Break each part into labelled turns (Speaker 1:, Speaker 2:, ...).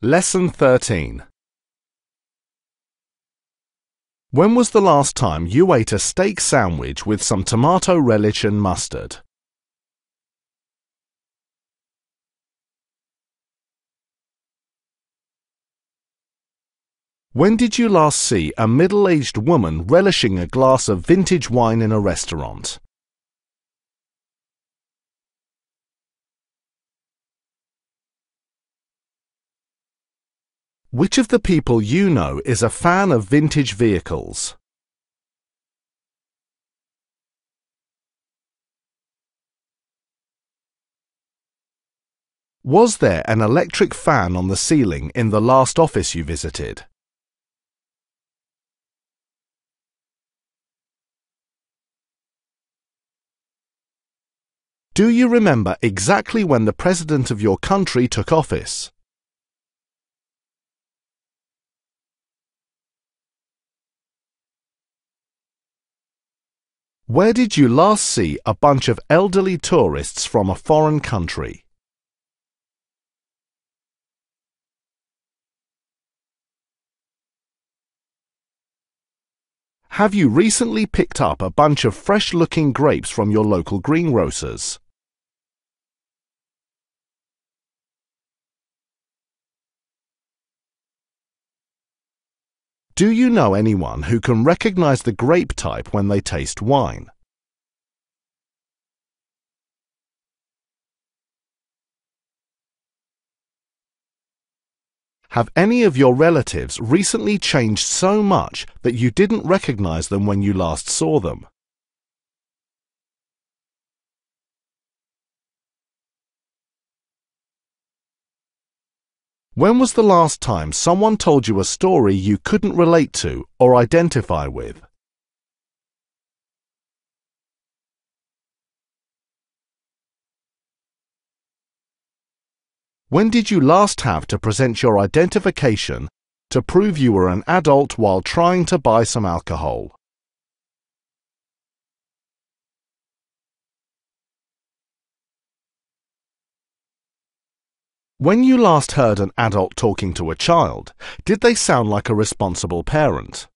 Speaker 1: Lesson 13. When was the last time you ate a steak sandwich with some tomato relish and mustard? When did you last see a middle-aged woman relishing a glass of vintage wine in a restaurant? Which of the people you know is a fan of vintage vehicles? Was there an electric fan on the ceiling in the last office you visited? Do you remember exactly when the president of your country took office? Where did you last see a bunch of elderly tourists from a foreign country? Have you recently picked up a bunch of fresh-looking grapes from your local greengrocers? Do you know anyone who can recognize the grape type when they taste wine? Have any of your relatives recently changed so much that you didn't recognize them when you last saw them? When was the last time someone told you a story you couldn't relate to or identify with? When did you last have to present your identification to prove you were an adult while trying to buy some alcohol? When you last heard an adult talking to a child, did they sound like a responsible parent?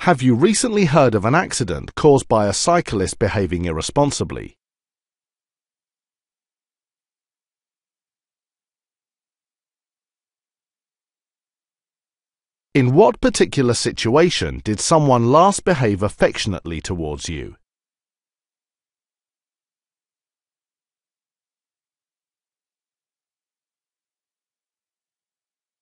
Speaker 1: Have you recently heard of an accident caused by a cyclist behaving irresponsibly? In what particular situation did someone last behave affectionately towards you?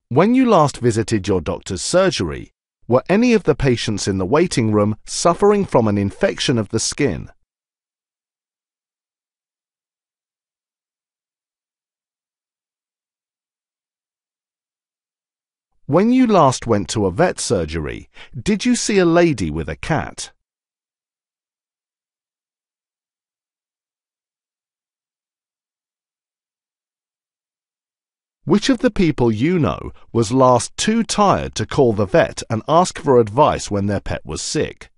Speaker 1: When you last visited your doctor's surgery, were any of the patients in the waiting room suffering from an infection of the skin? When you last went to a vet surgery, did you see a lady with a cat? Which of the people you know was last too tired to call the vet and ask for advice when their pet was sick?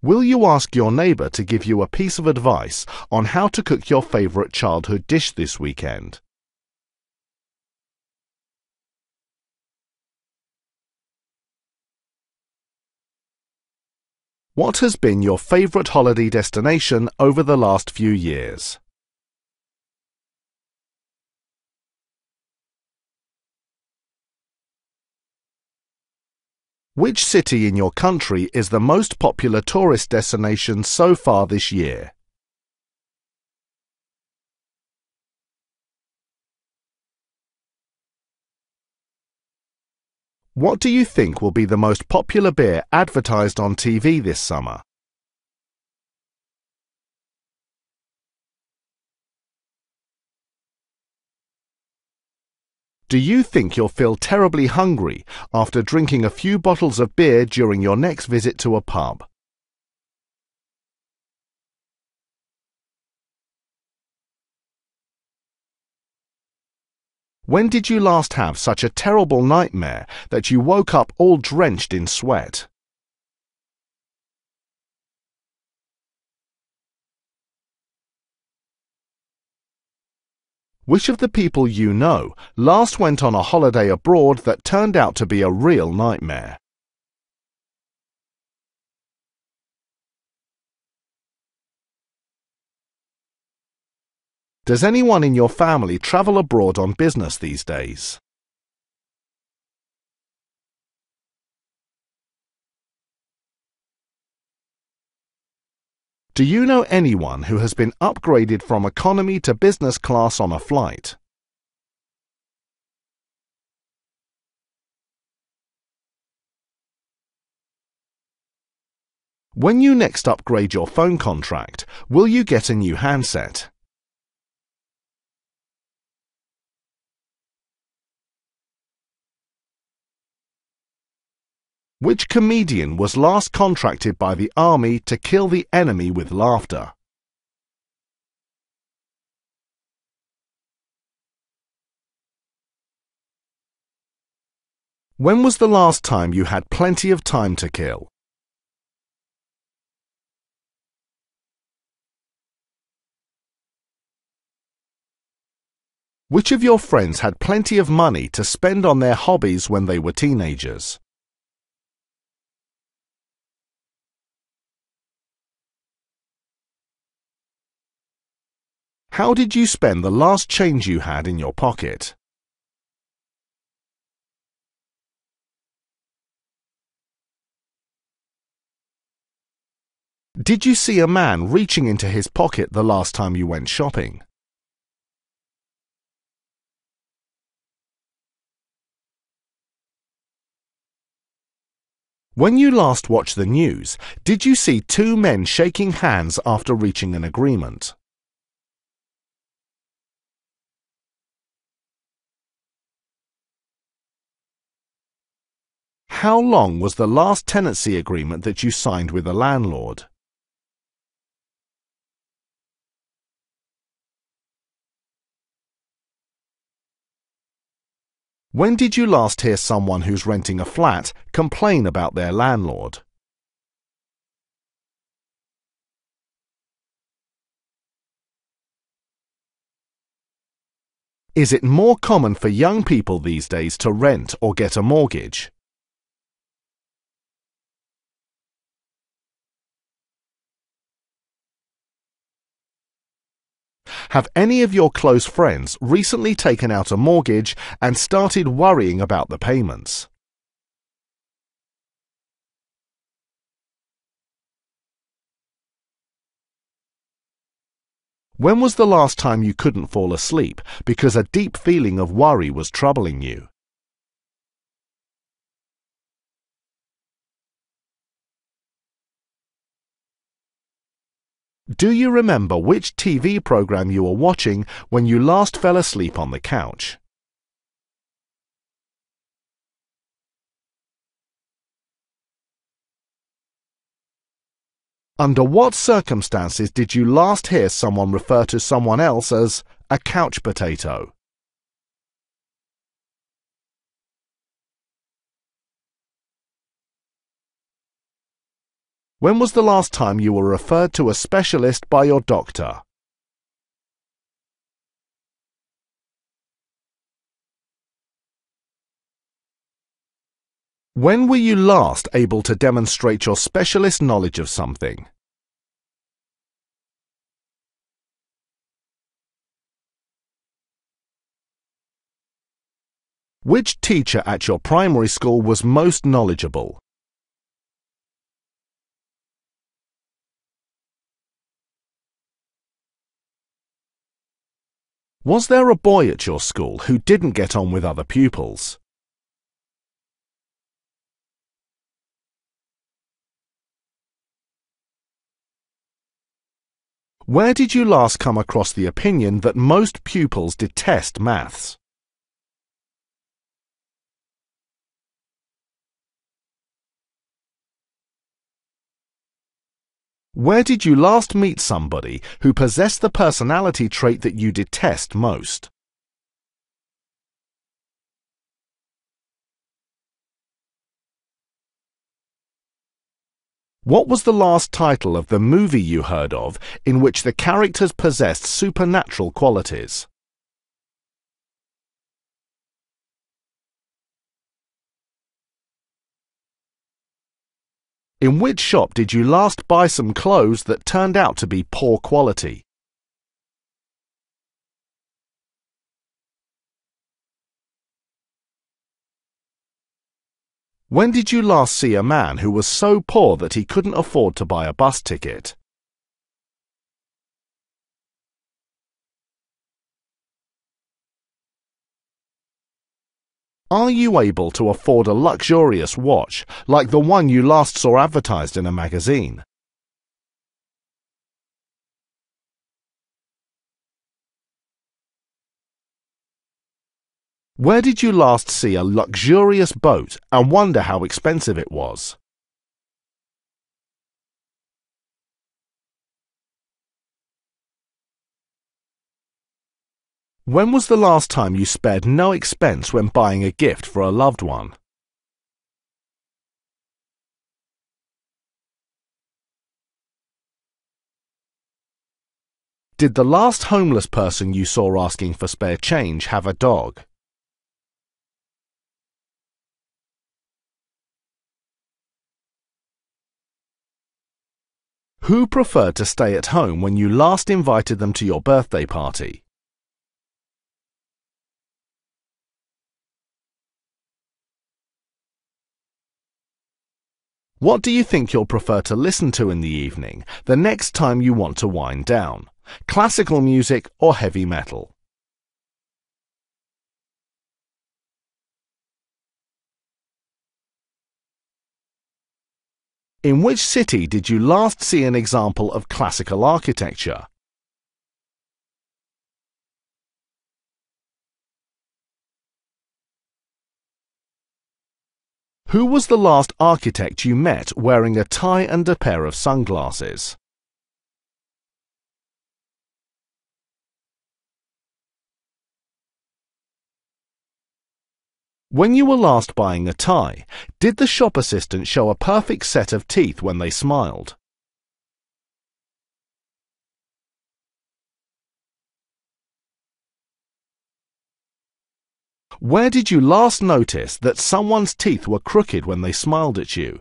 Speaker 1: Will you ask your neighbour to give you a piece of advice on how to cook your favourite childhood dish this weekend? What has been your favourite holiday destination over the last few years? Which city in your country is the most popular tourist destination so far this year? What do you think will be the most popular beer advertised on TV this summer? Do you think you'll feel terribly hungry after drinking a few bottles of beer during your next visit to a pub? When did you last have such a terrible nightmare that you woke up all drenched in sweat? Which of the people you know last went on a holiday abroad that turned out to be a real nightmare? Does anyone in your family travel abroad on business these days? Do you know anyone who has been upgraded from economy to business class on a flight? When you next upgrade your phone contract, will you get a new handset? Which comedian was last contracted by the army to kill the enemy with laughter? When was the last time you had plenty of time to kill? Which of your friends had plenty of money to spend on their hobbies when they were teenagers? How did you spend the last change you had in your pocket? Did you see a man reaching into his pocket the last time you went shopping? When you last watched the news, did you see two men shaking hands after reaching an agreement? How long was the last tenancy agreement that you signed with a landlord? When did you last hear someone who's renting a flat complain about their landlord? Is it more common for young people these days to rent or get a mortgage? Have any of your close friends recently taken out a mortgage and started worrying about the payments? When was the last time you couldn't fall asleep because a deep feeling of worry was troubling you? Do you remember which TV program you were watching when you last fell asleep on the couch? Under what circumstances did you last hear someone refer to someone else as a couch potato? When was the last time you were referred to a specialist by your doctor? When were you last able to demonstrate your specialist knowledge of something? Which teacher at your primary school was most knowledgeable? Was there a boy at your school who didn't get on with other pupils? Where did you last come across the opinion that most pupils detest maths? Where did you last meet somebody who possessed the personality trait that you detest most? What was the last title of the movie you heard of in which the characters possessed supernatural qualities? In which shop did you last buy some clothes that turned out to be poor quality? When did you last see a man who was so poor that he couldn't afford to buy a bus ticket? Are you able to afford a luxurious watch like the one you last saw advertised in a magazine? Where did you last see a luxurious boat and wonder how expensive it was? When was the last time you spared no expense when buying a gift for a loved one? Did the last homeless person you saw asking for spare change have a dog? Who preferred to stay at home when you last invited them to your birthday party? What do you think you'll prefer to listen to in the evening the next time you want to wind down? Classical music or heavy metal? In which city did you last see an example of classical architecture? Who was the last architect you met wearing a tie and a pair of sunglasses? When you were last buying a tie, did the shop assistant show a perfect set of teeth when they smiled? Where did you last notice that someone's teeth were crooked when they smiled at you?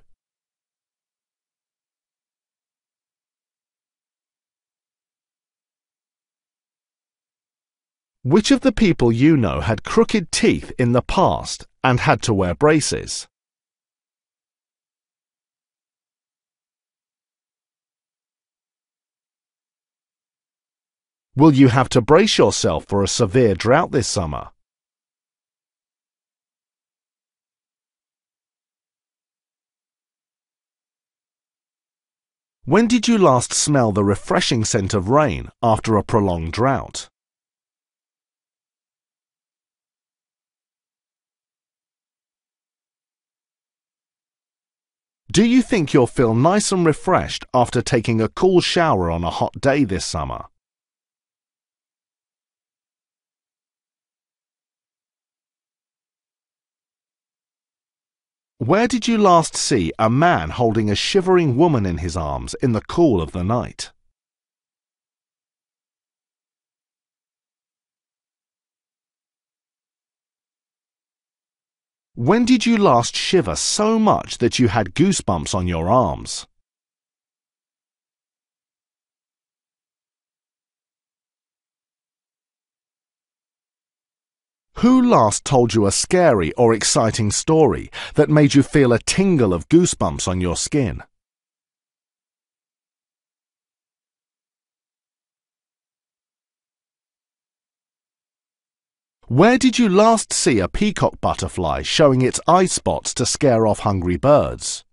Speaker 1: Which of the people you know had crooked teeth in the past and had to wear braces? Will you have to brace yourself for a severe drought this summer? When did you last smell the refreshing scent of rain after a prolonged drought? Do you think you'll feel nice and refreshed after taking a cool shower on a hot day this summer? Where did you last see a man holding a shivering woman in his arms in the cool of the night? When did you last shiver so much that you had goosebumps on your arms? Who last told you a scary or exciting story that made you feel a tingle of goosebumps on your skin? Where did you last see a peacock butterfly showing its eye spots to scare off hungry birds?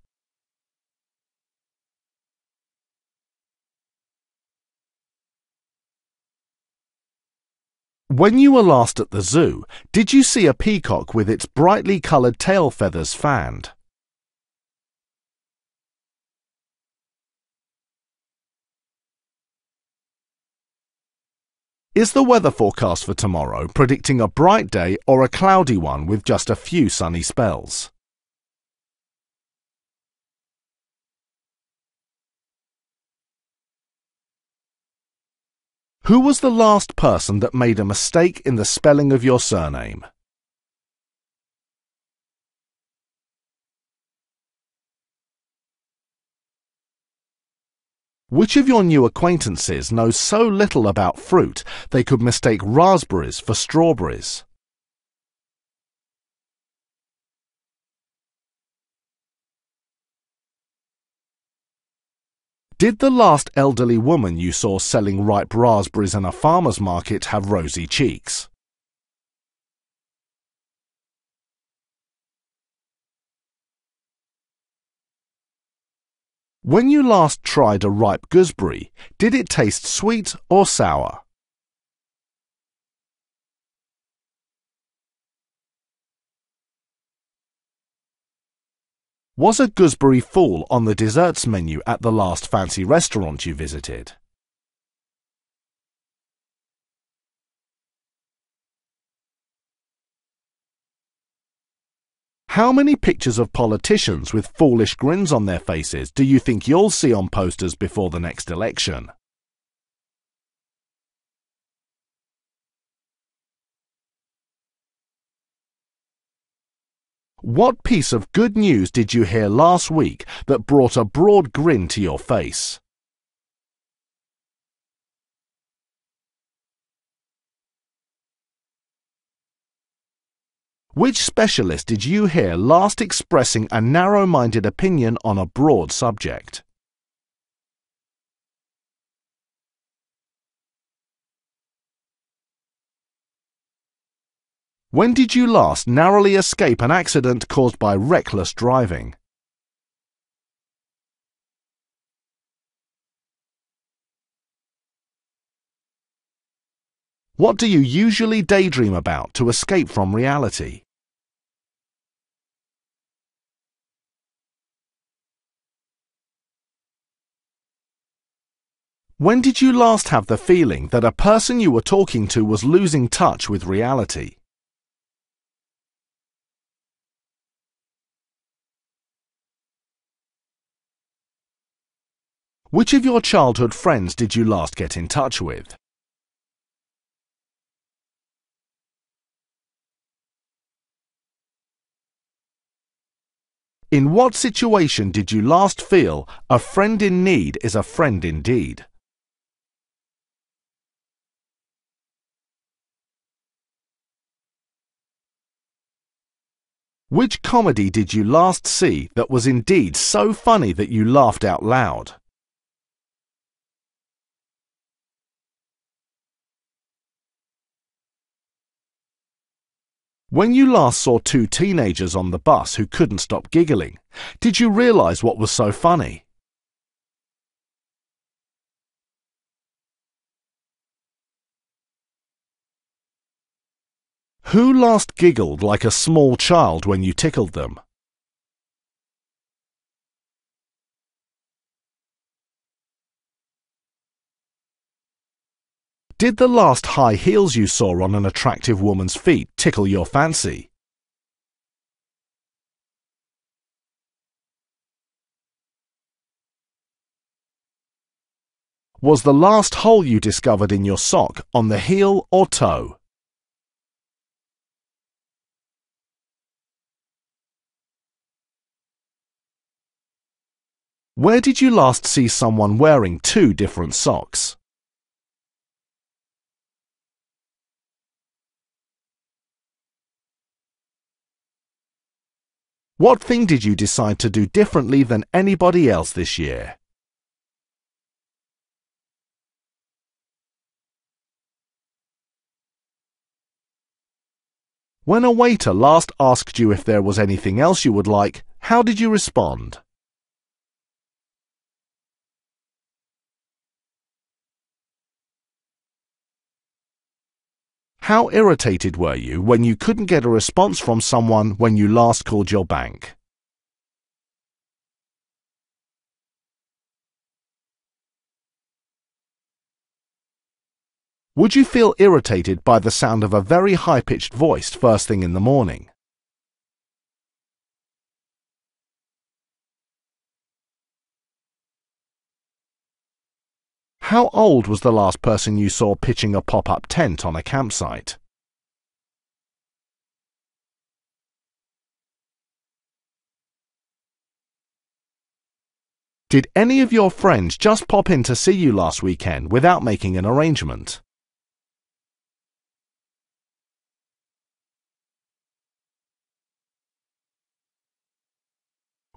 Speaker 1: When you were last at the zoo, did you see a peacock with its brightly coloured tail feathers fanned? Is the weather forecast for tomorrow predicting a bright day or a cloudy one with just a few sunny spells? Who was the last person that made a mistake in the spelling of your surname? Which of your new acquaintances knows so little about fruit they could mistake raspberries for strawberries? Did the last elderly woman you saw selling ripe raspberries in a farmer's market have rosy cheeks? When you last tried a ripe gooseberry, did it taste sweet or sour? Was a gooseberry fall on the desserts menu at the last fancy restaurant you visited? How many pictures of politicians with foolish grins on their faces do you think you'll see on posters before the next election? What piece of good news did you hear last week that brought a broad grin to your face? Which specialist did you hear last expressing a narrow-minded opinion on a broad subject? When did you last narrowly escape an accident caused by reckless driving? What do you usually daydream about to escape from reality? When did you last have the feeling that a person you were talking to was losing touch with reality? Which of your childhood friends did you last get in touch with? In what situation did you last feel a friend in need is a friend indeed? Which comedy did you last see that was indeed so funny that you laughed out loud? When you last saw two teenagers on the bus who couldn't stop giggling, did you realize what was so funny? Who last giggled like a small child when you tickled them? Did the last high heels you saw on an attractive woman's feet tickle your fancy? Was the last hole you discovered in your sock on the heel or toe? Where did you last see someone wearing two different socks? What thing did you decide to do differently than anybody else this year? When a waiter last asked you if there was anything else you would like, how did you respond? How irritated were you when you couldn't get a response from someone when you last called your bank? Would you feel irritated by the sound of a very high-pitched voice first thing in the morning? How old was the last person you saw pitching a pop-up tent on a campsite? Did any of your friends just pop in to see you last weekend without making an arrangement?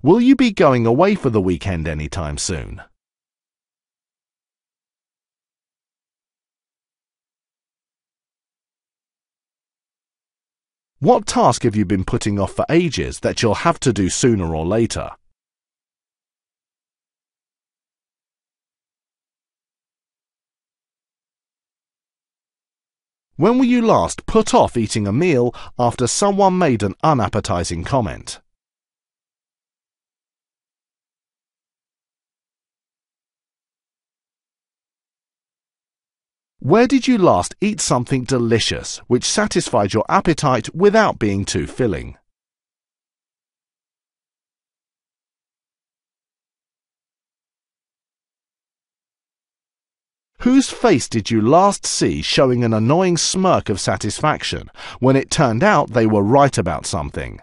Speaker 1: Will you be going away for the weekend anytime soon? What task have you been putting off for ages that you'll have to do sooner or later? When were you last put off eating a meal after someone made an unappetizing comment? Where did you last eat something delicious which satisfied your appetite without being too filling? Whose face did you last see showing an annoying smirk of satisfaction when it turned out they were right about something?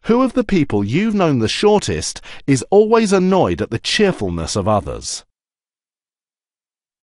Speaker 1: Who of the people you've known the shortest is always annoyed at the cheerfulness of others?